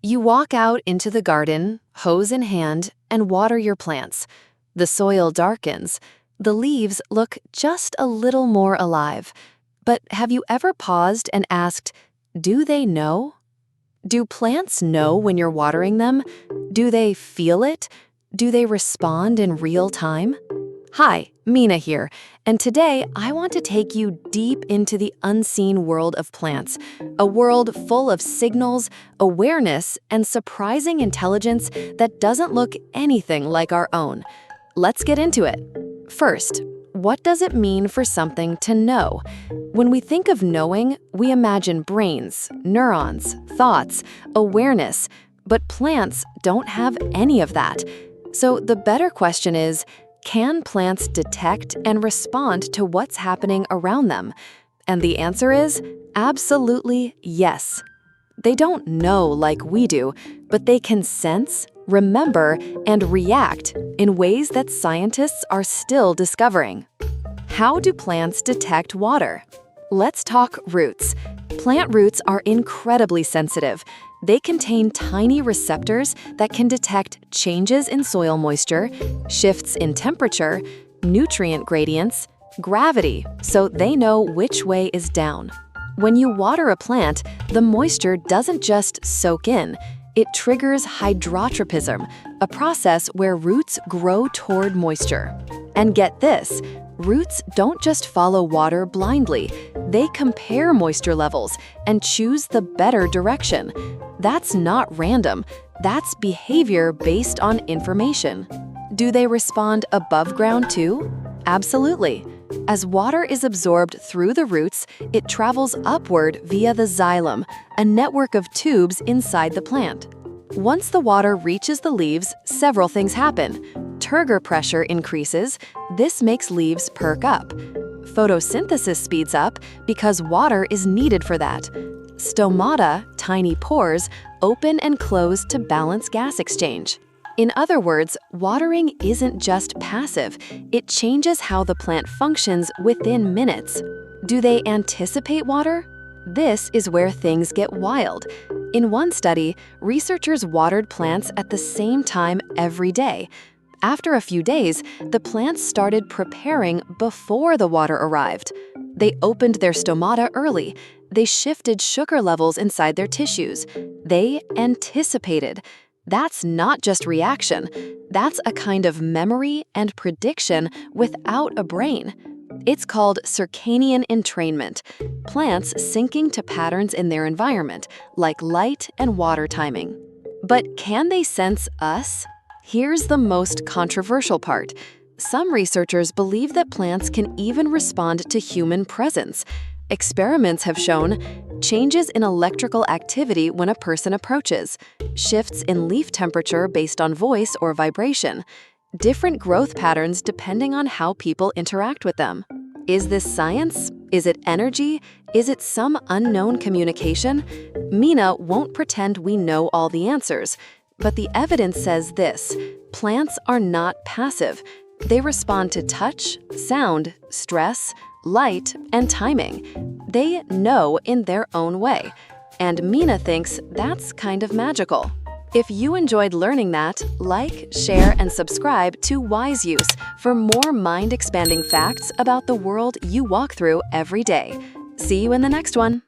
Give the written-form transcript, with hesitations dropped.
You walk out into the garden, hose in hand, and water your plants. The soil darkens. The leaves look just a little more alive. But have you ever paused and asked, do they know? Do plants know when you're watering them? Do they feel it? Do they respond in real time? Hi, Meena here, and today I want to take you deep into the unseen world of plants, a world full of signals, awareness, and surprising intelligence that doesn't look anything like our own. Let's get into it. First, what does it mean for something to know? When we think of knowing, we imagine brains, neurons, thoughts, awareness, but plants don't have any of that. So the better question is, can plants detect and respond to what's happening around them? And the answer is absolutely yes. They don't know like we do, but they can sense, remember, and react in ways that scientists are still discovering. How do plants detect water? Let's talk roots. Plant roots are incredibly sensitive. They contain tiny receptors that can detect changes in soil moisture, shifts in temperature, nutrient gradients, gravity, so they know which way is down. When you water a plant, the moisture doesn't just soak in. It triggers hydrotropism, a process where roots grow toward moisture. And get this, roots don't just follow water blindly. They compare moisture levels and choose the better direction. That's not random. That's behavior based on information. Do they respond above ground too? Absolutely. As water is absorbed through the roots, it travels upward via the xylem, a network of tubes inside the plant. Once the water reaches the leaves, several things happen. Turgor pressure increases. This makes leaves perk up. Photosynthesis speeds up because water is needed for that. Stomata, tiny pores, open and close to balance gas exchange. In other words, watering isn't just passive. It changes how the plant functions within minutes. Do they anticipate water? This is where things get wild. In one study, researchers watered plants at the same time every day. After a few days, the plants started preparing before the water arrived. They opened their stomata early. They shifted sugar levels inside their tissues. They anticipated. That's not just reaction. That's a kind of memory and prediction without a brain. It's called circadian entrainment, plants syncing to patterns in their environment, like light and water timing. But can they sense us? Here's the most controversial part. Some researchers believe that plants can even respond to human presence. Experiments have shown changes in electrical activity when a person approaches, shifts in leaf temperature based on voice or vibration, different growth patterns depending on how people interact with them. Is this science? Is it energy? Is it some unknown communication? Meena won't pretend we know all the answers, but the evidence says this: plants are not passive. They respond to touch, sound, stress, light, and timing. They know in their own way. And Meena thinks that's kind of magical. If you enjoyed learning that, like, share, and subscribe to Wiseuse for more mind-expanding facts about the world you walk through every day. See you in the next one.